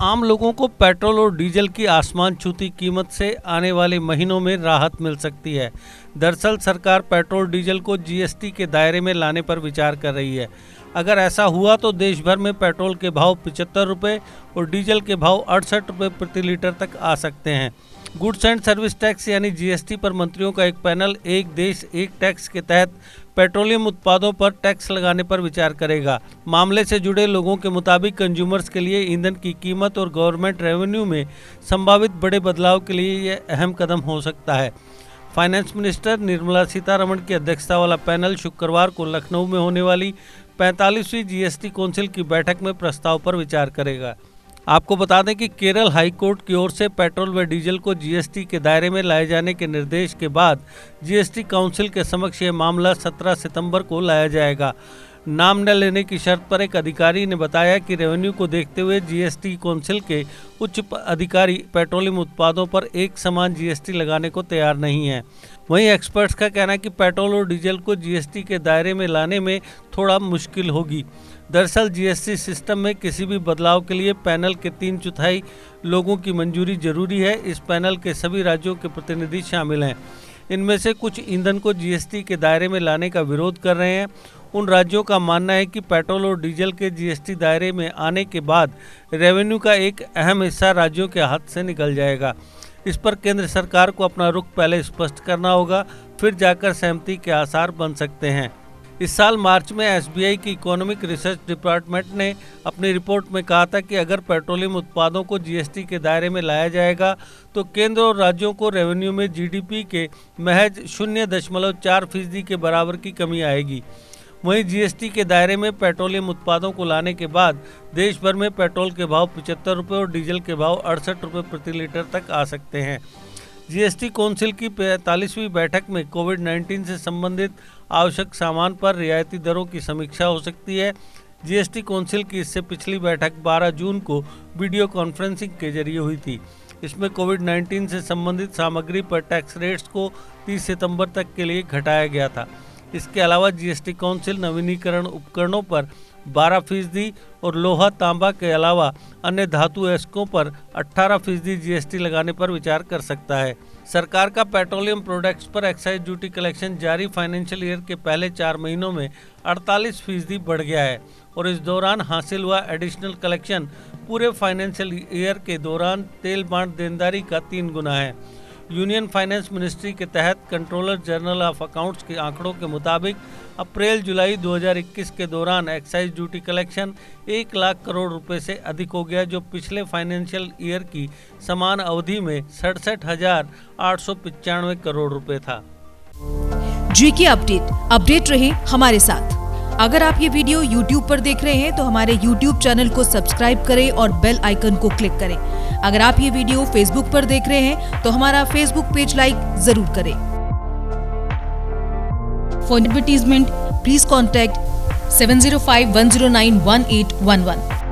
आम लोगों को पेट्रोल और डीजल की आसमान छूती कीमत से आने वाले महीनों में राहत मिल सकती है। दरअसल सरकार पेट्रोल डीजल को जीएसटी के दायरे में लाने पर विचार कर रही है। अगर ऐसा हुआ तो देश भर में पेट्रोल के भाव 75 रुपये और डीजल के भाव 68 रुपये प्रति लीटर तक आ सकते हैं। गुड्स एंड सर्विस टैक्स यानी जीएसटी पर मंत्रियों का एक पैनल एक देश एक टैक्स के तहत पेट्रोलियम उत्पादों पर टैक्स लगाने पर विचार करेगा। मामले से जुड़े लोगों के मुताबिक कंज्यूमर्स के लिए ईंधन की कीमत और गवर्नमेंट रेवेन्यू में संभावित बड़े बदलाव के लिए यह अहम कदम हो सकता है। फाइनेंस मिनिस्टर निर्मला सीतारमण की अध्यक्षता वाला पैनल शुक्रवार को लखनऊ में होने वाली 45वीं जीएसटी काउंसिल की बैठक में प्रस्ताव पर विचार करेगा। आपको बता दें कि केरल हाई कोर्ट की ओर से पेट्रोल व डीजल को जीएसटी के दायरे में लाए जाने के निर्देश के बाद जीएसटी काउंसिल के समक्ष यह मामला 17 सितंबर को लाया जाएगा। नाम न लेने की शर्त पर एक अधिकारी ने बताया कि रेवेन्यू को देखते हुए जीएसटी काउंसिल के उच्च अधिकारी पेट्रोलियम उत्पादों पर एक समान जीएसटी लगाने को तैयार नहीं है। वहीं एक्सपर्ट्स का कहना है कि पेट्रोल और डीजल को जीएसटी के दायरे में लाने में थोड़ा मुश्किल होगी। दरअसल जीएसटी सिस्टम में किसी भी बदलाव के लिए पैनल के 3/4 लोगों की मंजूरी जरूरी है। इस पैनल के सभी राज्यों के प्रतिनिधि शामिल हैं। इनमें से कुछ ईंधन को जीएसटी के दायरे में लाने का विरोध कर रहे हैं। उन राज्यों का मानना है कि पेट्रोल और डीजल के जीएसटी दायरे में आने के बाद रेवेन्यू का एक अहम हिस्सा राज्यों के हाथ से निकल जाएगा। इस पर केंद्र सरकार को अपना रुख पहले स्पष्ट करना होगा, फिर जाकर सहमति के आसार बन सकते हैं। इस साल मार्च में एसबीआई की इकोनॉमिक रिसर्च डिपार्टमेंट ने अपनी रिपोर्ट में कहा था कि अगर पेट्रोलियम उत्पादों को जीएसटी के दायरे में लाया जाएगा तो केंद्र और राज्यों को रेवेन्यू में जीडीपी के महज 0.4% के बराबर की कमी आएगी। वहीं जीएसटी के दायरे में पेट्रोलियम उत्पादों को लाने के बाद देश भर में पेट्रोल के भाव 75 रुपये और डीजल के भाव 68 रुपये प्रति लीटर तक आ सकते हैं। जीएसटी काउंसिल की 45वीं बैठक में कोविड-19 से संबंधित आवश्यक सामान पर रियायती दरों की समीक्षा हो सकती है। जीएसटी काउंसिल की इससे पिछली बैठक 12 जून को वीडियो कॉन्फ्रेंसिंग के जरिए हुई थी। इसमें कोविड-19 से संबंधित सामग्री पर टैक्स रेट्स को 30 सितंबर तक के लिए घटाया गया था। इसके अलावा जीएसटी काउंसिल नवीनीकरण उपकरणों पर 12% और लोहा तांबा के अलावा अन्य धातु एस्कों पर 18% जीएसटी लगाने पर विचार कर सकता है। सरकार का पेट्रोलियम प्रोडक्ट्स पर एक्साइज ड्यूटी कलेक्शन जारी फाइनेंशियल ईयर के पहले 4 महीनों में 48% बढ़ गया है और इस दौरान हासिल हुआ एडिशनल कलेक्शन पूरे फाइनेंशियल ईयर के दौरान तेल बांड देनदारी का 3 गुना है। यूनियन फाइनेंस मिनिस्ट्री के तहत कंट्रोलर जनरल ऑफ अकाउंट्स के आंकड़ों के मुताबिक अप्रैल-जुलाई 2021 के दौरान excise duty collection 1 lakh crore रुपए से अधिक हो गया, जो पिछले फाइनेंशियल ईयर की समान अवधि में 67,895 करोड़ रुपए था। जीके अपडेट रहे हमारे साथ। अगर आप ये वीडियो YouTube पर देख रहे हैं तो हमारे YouTube चैनल को सब्सक्राइब करें और बेल आइकन को क्लिक करें। अगर आप ये वीडियो Facebook पर देख रहे हैं तो हमारा Facebook पेज लाइक जरूर करें। For advertisement please contact 7051091811।